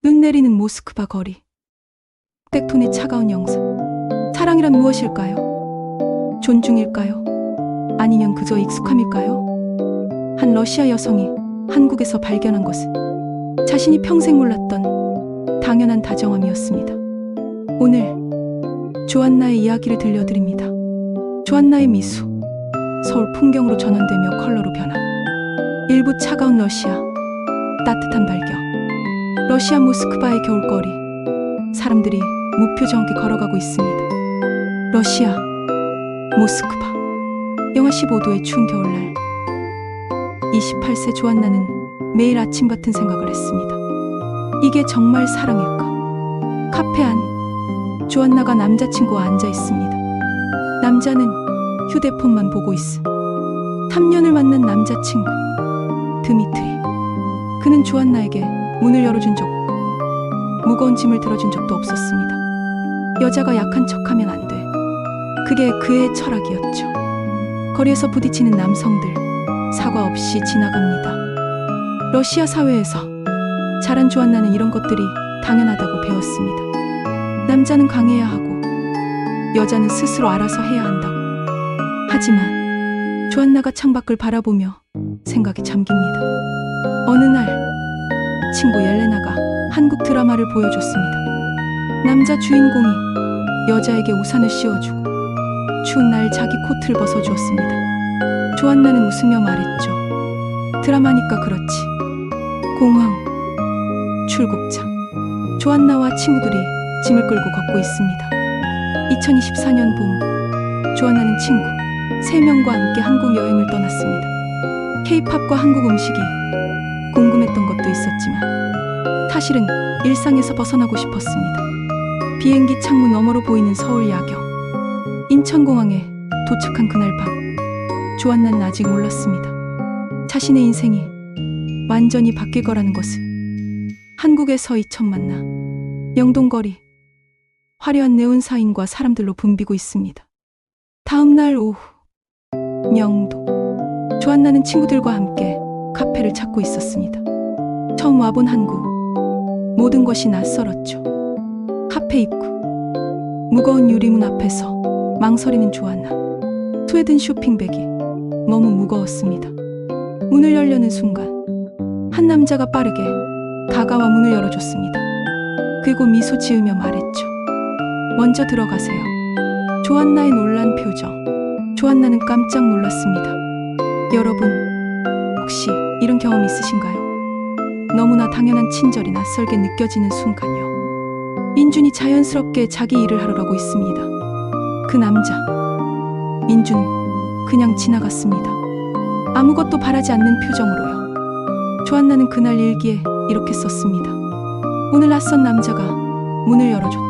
눈 내리는 모스크바 거리. 백톤의 차가운 영상. 사랑이란 무엇일까요? 존중일까요? 아니면 그저 익숙함일까요? 한 러시아 여성이 한국에서 발견한 것은 자신이 평생 몰랐던 당연한 다정함이었습니다. 오늘 조안나의 이야기를 들려드립니다. 조안나의 미수. 서울 풍경으로 전환되며 컬러로 변화. 일부 차가운 러시아. 따뜻한 발견. 러시아 모스크바의 겨울거리. 사람들이 무표정하게 걸어가고 있습니다. 러시아 모스크바. 영하 15도의 추운 겨울날 28세 조안나는 매일 아침 같은 생각을 했습니다. 이게 정말 사랑일까? 카페 안 조안나가 남자친구와 앉아 있습니다. 남자는 휴대폰만 보고 있음. 3년을 만난 남자친구 드미트리. 그는 조안나에게 문을 열어준 적, 무거운 짐을 들어준 적도 없었습니다. 여자가 약한 척하면 안 돼. 그게 그의 철학이었죠. 거리에서 부딪히는 남성들 사과 없이 지나갑니다. 러시아 사회에서 자란 조안나는 이런 것들이 당연하다고 배웠습니다. 남자는 강해야 하고 여자는 스스로 알아서 해야 한다고. 하지만 조안나가 창밖을 바라보며 생각에 잠깁니다. 어느 날 친구 옐레나가 한국 드라마를 보여줬습니다. 남자 주인공이 여자에게 우산을 씌워주고 추운 날 자기 코트를 벗어주었습니다. 조안나는 웃으며 말했죠. 드라마니까 그렇지. 공항, 출국장. 조안나와 친구들이 짐을 끌고 걷고 있습니다. 2024년 봄, 조안나는 친구 3명과 함께 한국 여행을 떠났습니다. K-팝과 한국 음식이 궁금했던 것도 있었지만 사실은 일상에서 벗어나고 싶었습니다. 비행기 창문 너머로 보이는 서울 야경. 인천공항에 도착한 그날 밤, 조안나는 아직 몰랐습니다. 자신의 인생이 완전히 바뀔 거라는 것을. 한국에서 처음 만나 영동거리. 화려한 네온사인과 사람들로 붐비고 있습니다. 다음 날 오후, 명동. 조안나는 친구들과 함께 카페를 찾고 있었습니다. 처음 와본 한국. 모든 것이 낯설었죠. 카페 입구. 무거운 유리문 앞에서 망설이는 조안나. 스웨덴 쇼핑백이 너무 무거웠습니다. 문을 열려는 순간 한 남자가 빠르게 다가와 문을 열어줬습니다. 그리고 미소 지으며 말했죠. 먼저 들어가세요. 조안나의 놀란 표정. 조안나는 깜짝 놀랐습니다. 여러분, 혹시 이런 경험 있으신가요? 너무나 당연한 친절이 낯설게 느껴지는 순간이요. 민준이 자연스럽게 자기 일을 하러 가고 있습니다. 그 남자, 민준은 그냥 지나갔습니다. 아무것도 바라지 않는 표정으로요. 조안나는 그날 일기에 이렇게 썼습니다. 오늘 낯선 남자가 문을 열어줬다.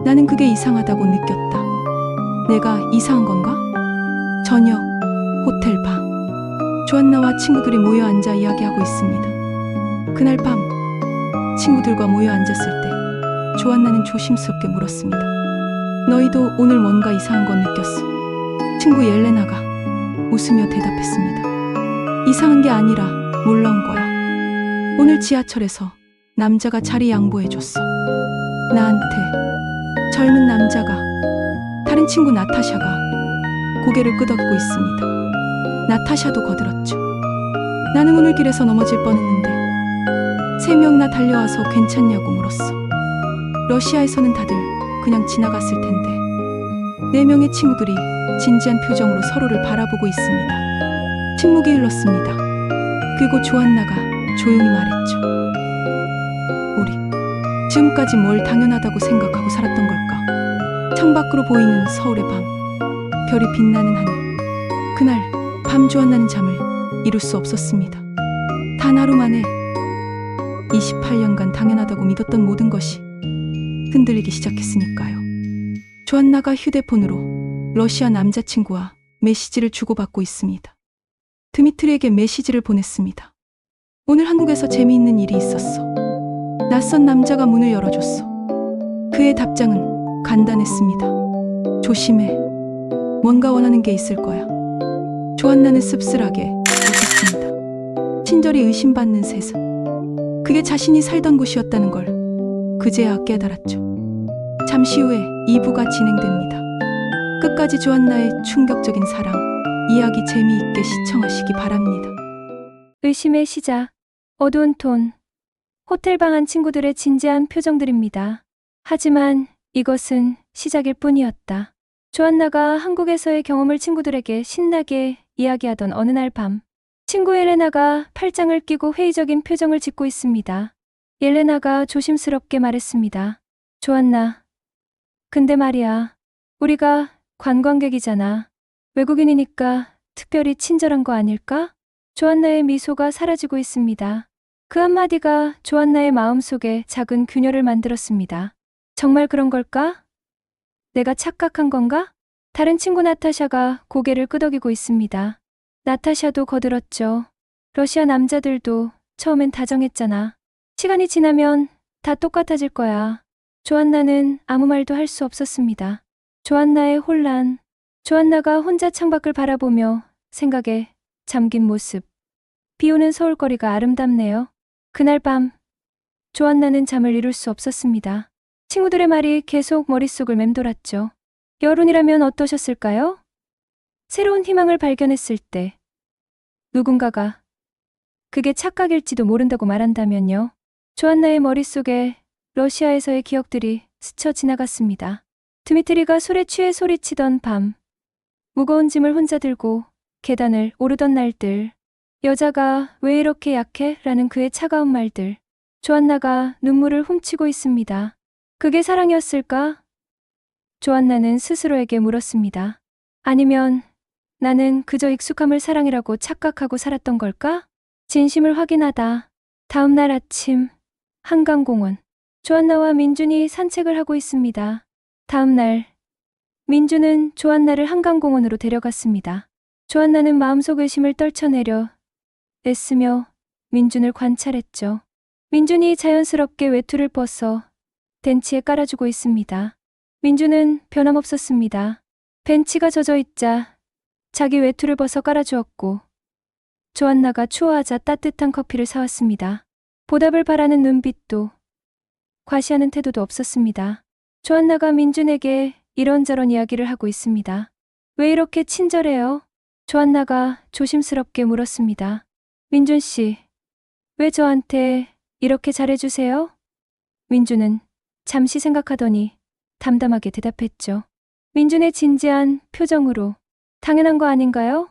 나는 그게 이상하다고 느꼈다. 내가 이상한 건가? 저녁, 호텔 방. 조안나와 친구들이 모여 앉아 이야기하고 있습니다. 그날 밤 친구들과 모여 앉았을 때 조안나는 조심스럽게 물었습니다. 너희도 오늘 뭔가 이상한 건 느꼈어? 친구 옐레나가 웃으며 대답했습니다. 이상한 게 아니라 놀라운 거야. 오늘 지하철에서 남자가 자리 양보해줬어. 나한테. 젊은 남자가. 다른 친구 나타샤가 고개를 끄덕이고 있습니다. 나타샤도 거들었죠. 나는 오늘 길에서 넘어질 뻔했는데 3명 나 달려와서 괜찮냐고 물었어. 러시아에서는 다들 그냥 지나갔을 텐데. 4명의 친구들이 진지한 표정으로 서로를 바라보고 있습니다. 침묵이 흘렀습니다. 그리고 조안나가 조용히 말했죠. 우리 지금까지 뭘 당연하다고 생각하고 살았던 걸까? 창밖으로 보이는 서울의 밤. 별이 빛나는 하늘. 그날 밤 조안나는 잠을 이룰 수 없었습니다. 단 하루 만에 28년간 당연하다고 믿었던 모든 것이 흔들리기 시작했으니까요. 조안나가 휴대폰으로 러시아 남자친구와 메시지를 주고받고 있습니다. 드미트리에게 메시지를 보냈습니다. 오늘 한국에서 재미있는 일이 있었어. 낯선 남자가 문을 열어줬어. 그의 답장은 간단했습니다. 조심해. 뭔가 원하는 게 있을 거야. 조안나는 씁쓸하게 웃었습니다. 친절히 의심받는 세상. 그게 자신이 살던 곳이었다는 걸 그제야 깨달았죠. 잠시 후에 2부가 진행됩니다. 끝까지 조안나의 충격적인 사랑 이야기 재미있게 시청하시기 바랍니다. 의심의 시작. 어두운 톤. 호텔 방 안 친구들의 진지한 표정들입니다. 하지만 이것은 시작일 뿐이었다. 조안나가 한국에서의 경험을 친구들에게 신나게 이야기하던 어느 날 밤, 친구 옐레나가 팔짱을 끼고 회의적인 표정을 짓고 있습니다. 옐레나가 조심스럽게 말했습니다. 조안나, 근데 말이야, 우리가 관광객이잖아. 외국인이니까 특별히 친절한 거 아닐까? 조안나의 미소가 사라지고 있습니다. 그 한마디가 조안나의 마음속에 작은 균열을 만들었습니다. 정말 그런 걸까? 내가 착각한 건가? 다른 친구 나타샤가 고개를 끄덕이고 있습니다. 나타샤도 거들었죠. 러시아 남자들도 처음엔 다정했잖아. 시간이 지나면 다 똑같아질 거야. 조안나는 아무 말도 할 수 없었습니다. 조안나의 혼란. 조안나가 혼자 창밖을 바라보며 생각에 잠긴 모습. 비 오는 서울거리가 아름답네요. 그날 밤, 조안나는 잠을 이룰 수 없었습니다. 친구들의 말이 계속 머릿속을 맴돌았죠. 여론이라면 어떠셨을까요? 새로운 희망을 발견했을 때 누군가가 그게 착각일지도 모른다고 말한다면요. 조안나의 머릿속에 러시아에서의 기억들이 스쳐 지나갔습니다. 드미트리가 술에 취해 소리치던 밤, 무거운 짐을 혼자 들고 계단을 오르던 날들, 여자가 왜 이렇게 약해? 라는 그의 차가운 말들. 조안나가 눈물을 훔치고 있습니다. 그게 사랑이었을까? 조안나는 스스로에게 물었습니다. 아니면 나는 그저 익숙함을 사랑이라고 착각하고 살았던 걸까? 진심을 확인하다. 다음 날 아침, 한강공원. 조안나와 민준이 산책을 하고 있습니다. 다음 날, 민준은 조안나를 한강공원으로 데려갔습니다. 조안나는 마음속 의심을 떨쳐내려 애쓰며 민준을 관찰했죠. 민준이 자연스럽게 외투를 벗어 벤치에 깔아주고 있습니다. 민준은 변함없었습니다. 벤치가 젖어 있자 자기 외투를 벗어 깔아주었고, 조안나가 추워하자 따뜻한 커피를 사왔습니다. 보답을 바라는 눈빛도 과시하는 태도도 없었습니다. 조안나가 민준에게 이런저런 이야기를 하고 있습니다. 왜 이렇게 친절해요? 조안나가 조심스럽게 물었습니다. 민준 씨, 왜 저한테 이렇게 잘해주세요? 민준은 잠시 생각하더니 담담하게 대답했죠. 민준의 진지한 표정으로 당연한 거 아닌가요?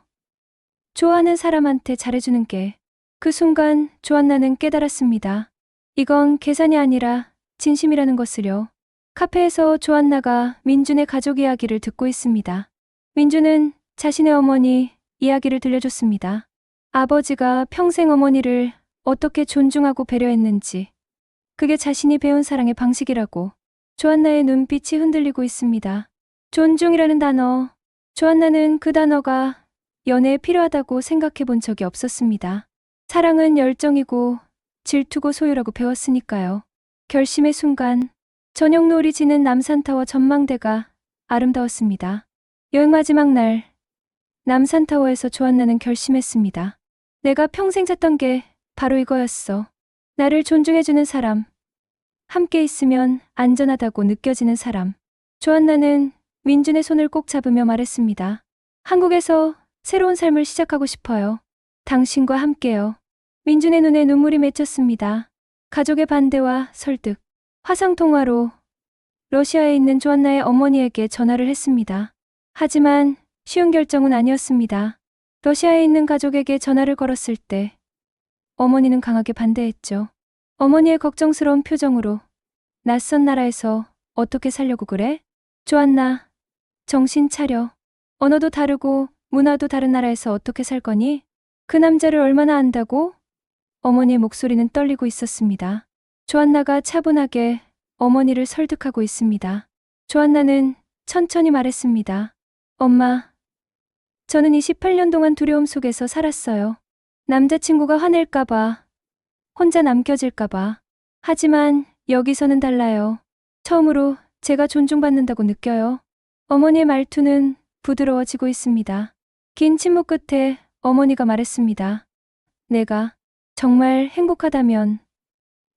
좋아하는 사람한테 잘해주는 게. 그 순간 조안나는 깨달았습니다. 이건 계산이 아니라 진심이라는 것을요. 카페에서 조안나가 민준의 가족 이야기를 듣고 있습니다. 민준은 자신의 어머니 이야기를 들려줬습니다. 아버지가 평생 어머니를 어떻게 존중하고 배려했는지, 그게 자신이 배운 사랑의 방식이라고. 조안나의 눈빛이 흔들리고 있습니다. 존중이라는 단어. 조안나는 그 단어가 연애에 필요하다고 생각해 본 적이 없었습니다. 사랑은 열정이고 질투고 소유라고 배웠으니까요. 결심의 순간, 저녁 노을이 지는 남산타워 전망대가 아름다웠습니다. 여행 마지막 날, 남산타워에서 조안나는 결심했습니다. 내가 평생 찾던 게 바로 이거였어. 나를 존중해주는 사람. 함께 있으면 안전하다고 느껴지는 사람. 조안나는 민준의 손을 꼭 잡으며 말했습니다. 한국에서 새로운 삶을 시작하고 싶어요. 당신과 함께요. 민준의 눈에 눈물이 맺혔습니다. 가족의 반대와 설득, 화상통화로 러시아에 있는 조안나의 어머니에게 전화를 했습니다. 하지만 쉬운 결정은 아니었습니다. 러시아에 있는 가족에게 전화를 걸었을 때 어머니는 강하게 반대했죠. 어머니의 걱정스러운 표정으로 낯선 나라에서 어떻게 살려고 그래? 조안나, 정신 차려. 언어도 다르고 문화도 다른 나라에서 어떻게 살 거니? 그 남자를 얼마나 안다고? 어머니의 목소리는 떨리고 있었습니다. 조안나가 차분하게 어머니를 설득하고 있습니다. 조안나는 천천히 말했습니다. 엄마, 저는 28년 동안 두려움 속에서 살았어요. 남자친구가 화낼까봐, 혼자 남겨질까봐. 하지만 여기서는 달라요. 처음으로 제가 존중받는다고 느껴요. 어머니의 말투는 부드러워지고 있습니다. 긴 침묵 끝에 어머니가 말했습니다. 내가 정말 행복하다면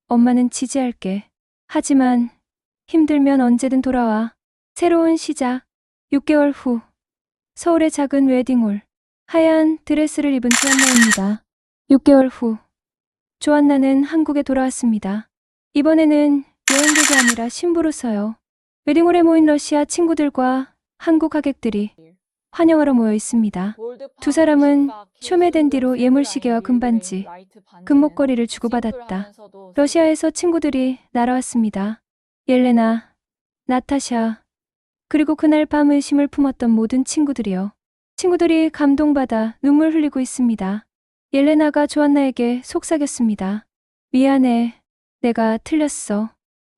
엄마는 지지할게. 하지만 힘들면 언제든 돌아와. 새로운 시작. 6개월 후 서울의 작은 웨딩홀. 하얀 드레스를 입은 조안나입니다. 6개월 후 조안나는 한국에 돌아왔습니다. 이번에는 여행객이 아니라 신부로서요. 웨딩홀에 모인 러시아 친구들과 한국 하객들이 환영하러 모여 있습니다. 두 사람은 쇼메댄디로 예물시계와 금반지, 금목걸이를 주고받았다. 러시아에서 친구들이 날아왔습니다. 옐레나, 나타샤, 그리고 그날 밤 의심을 품었던 모든 친구들이요. 친구들이 감동받아 눈물 흘리고 있습니다. 옐레나가 조안나에게 속삭였습니다. 미안해. 내가 틀렸어.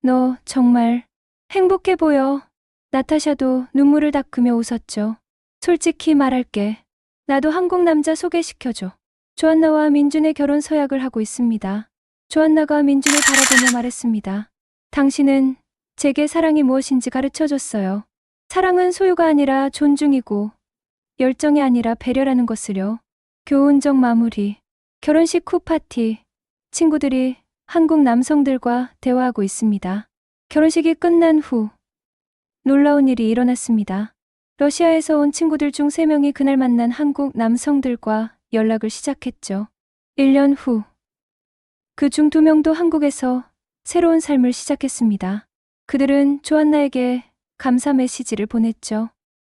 너 정말 행복해 보여. 나타샤도 눈물을 닦으며 웃었죠. 솔직히 말할게. 나도 한국 남자 소개시켜줘. 조안나와 민준의 결혼 서약을 하고 있습니다. 조안나가 민준을 바라보며 말했습니다. 당신은 제게 사랑이 무엇인지 가르쳐줬어요. 사랑은 소유가 아니라 존중이고 열정이 아니라 배려라는 것을요. 교훈적 마무리. 결혼식 후 파티. 친구들이 한국 남성들과 대화하고 있습니다. 결혼식이 끝난 후 놀라운 일이 일어났습니다. 러시아에서 온 친구들 중 3명이 그날 만난 한국 남성들과 연락을 시작했죠. 1년 후 그 중 2명도 한국에서 새로운 삶을 시작했습니다. 그들은 조안나에게 감사 메시지를 보냈죠.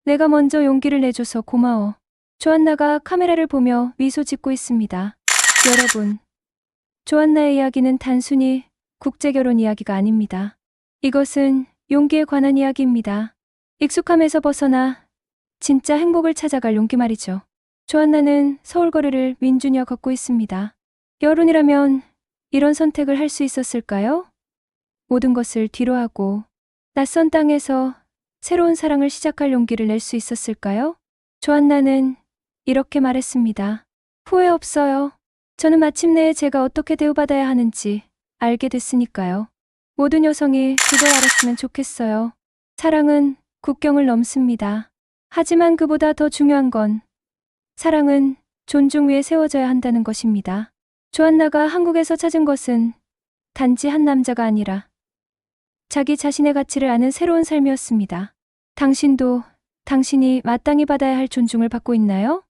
내가 먼저 용기를 내줘서 고마워. 조안나가 카메라를 보며 미소 짓고 있습니다. 여러분, 조안나의 이야기는 단순히 국제결혼 이야기가 아닙니다. 이것은 용기에 관한 이야기입니다. 익숙함에서 벗어나 진짜 행복을 찾아갈 용기 말이죠. 조안나는 서울 거리를 민준이와 걷고 있습니다. 여론이라면 이런 선택을 할 수 있었을까요? 모든 것을 뒤로하고 낯선 땅에서 새로운 사랑을 시작할 용기를 낼 수 있었을까요? 조안나는 이렇게 말했습니다. 후회 없어요. 저는 마침내 제가 어떻게 대우받아야 하는지 알게 됐으니까요. 모든 여성이 그걸 알았으면 좋겠어요. 사랑은 국경을 넘습니다. 하지만 그보다 더 중요한 건 사랑은 존중 위에 세워져야 한다는 것입니다. 조안나가 한국에서 찾은 것은 단지 한 남자가 아니라 자기 자신의 가치를 아는 새로운 삶이었습니다. 당신도 당신이 마땅히 받아야 할 존중을 받고 있나요?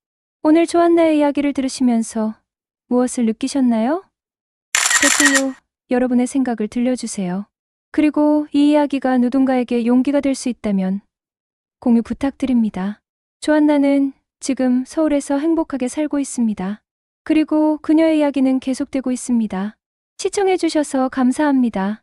오늘 조안나의 이야기를 들으시면서 무엇을 느끼셨나요? 댓글로 여러분의 생각을 들려주세요. 그리고 이 이야기가 누군가에게 용기가 될 수 있다면 공유 부탁드립니다. 조안나는 지금 서울에서 행복하게 살고 있습니다. 그리고 그녀의 이야기는 계속되고 있습니다. 시청해주셔서 감사합니다.